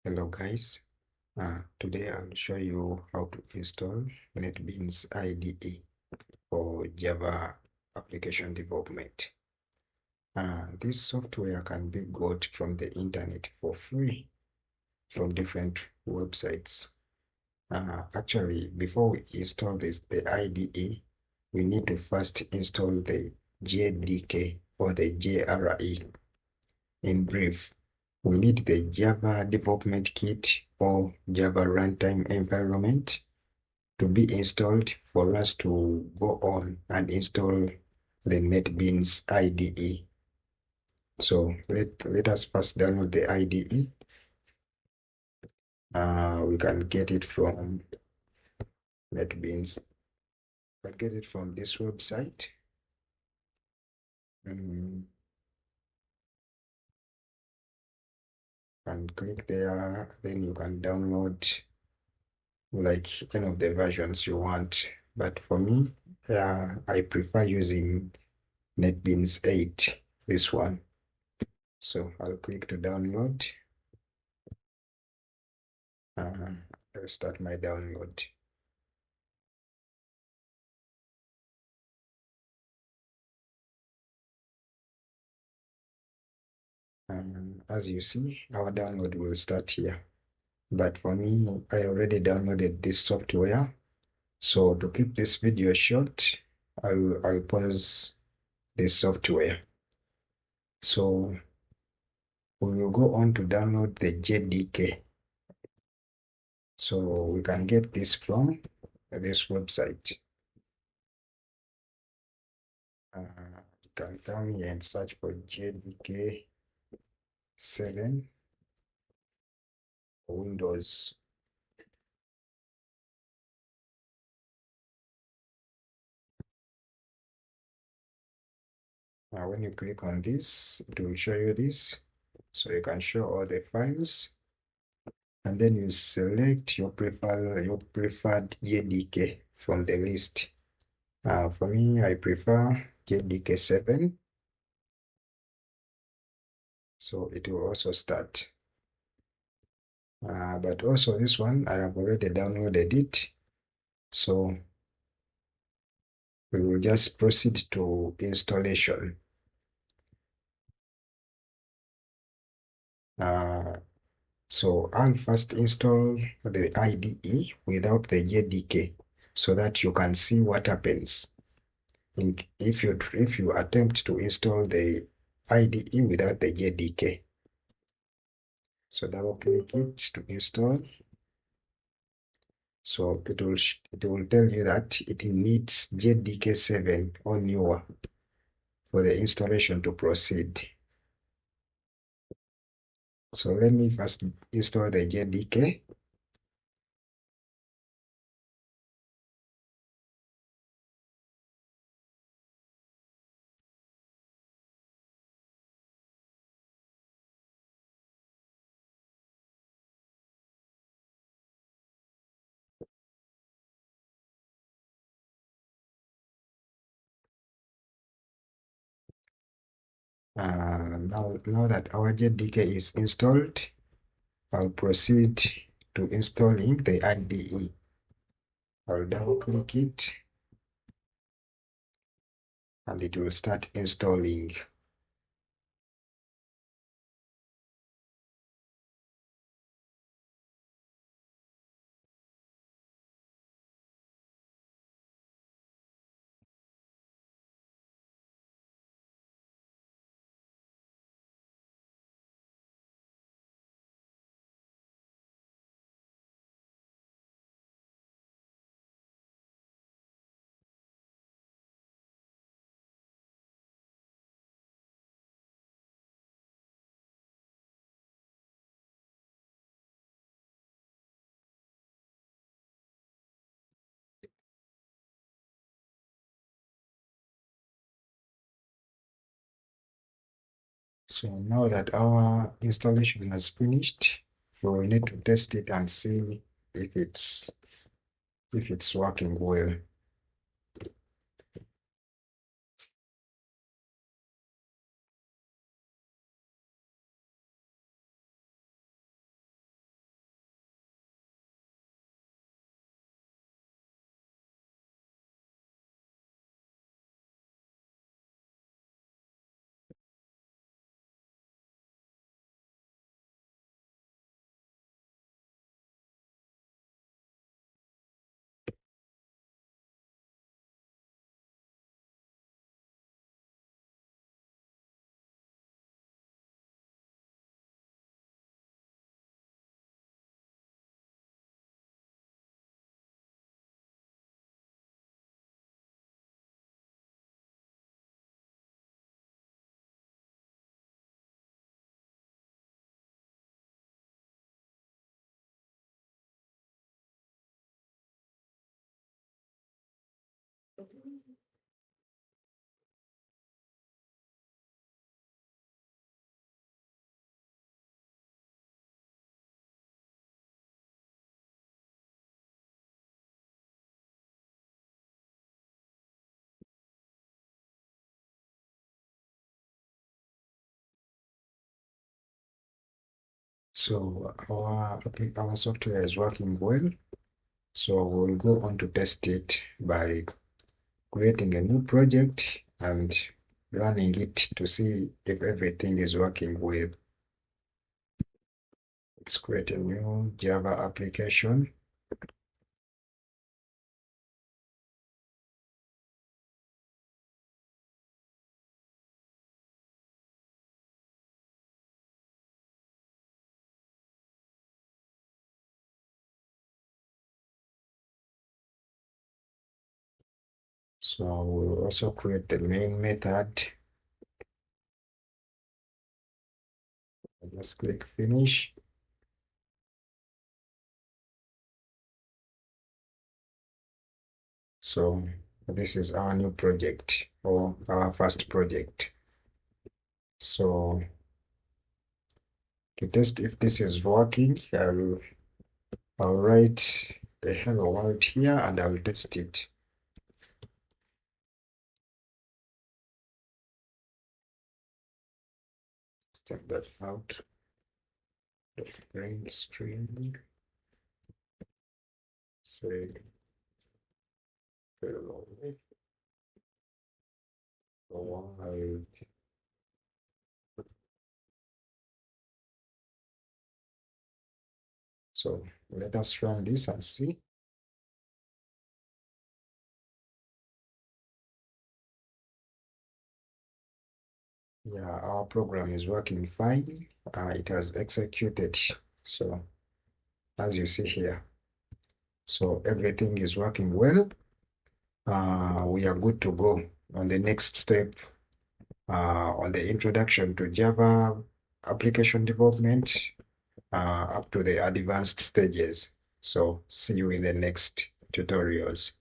Hello guys, today I'll show you how to install NetBeans IDE for Java application development. This software can be got from the internet for free from different websites. Actually, before we install the IDE, we need to first install the JDK or the JRE. In brief, we need the Java Development Kit or Java Runtime Environment to be installed for us to go on and install the NetBeans IDE. So let us first download the IDE. We can get it from NetBeans. We can get it from this website. And click there, then you can download like any of the versions you want. But for me, I prefer using NetBeans 8, this one. So I'll click to download. I'll start my download. As you see, our download will start here. But for me, I already downloaded this software. So to keep this video short, I'll pause this software. So we will go on to download the JDK. So we can get this from this website. You can come here and search for JDK 7 Windows. Now when you click on this, it will show you this. So you can show all the files, and then you select your preferred JDK from the list. For me, I prefer JDK 7. So it will also start. But also this one, I have already downloaded it. So we will just proceed to installation. So I'll first install the IDE without the JDK so that you can see what happens if you attempt to install the IDE without the JDK. So double click it to install. So it will tell you that it needs JDK 7 or newer for the installation to proceed. So let me first install the JDK. Now that our JDK is installed, I'll proceed to installing the IDE. I'll double click it and it will start installing. So now that our installation has finished, we will need to test it and see if it's working well. So our software is working well. So we'll go on to test it by creating a new project and running it to see if everything is working well. Let's create a new Java application. So we'll also create the main method. Let's click finish. So this is our new project or our first project. So to test if this is working, I'll write a hello world here and I'll test it. Step that out. Print string. Say hello world. So let us run this and see. Yeah, our program is working fine. It has executed. So as you see here, so everything is working well. We are good to go on the next step on the introduction to Java application development up to the advanced stages. So see you in the next tutorials.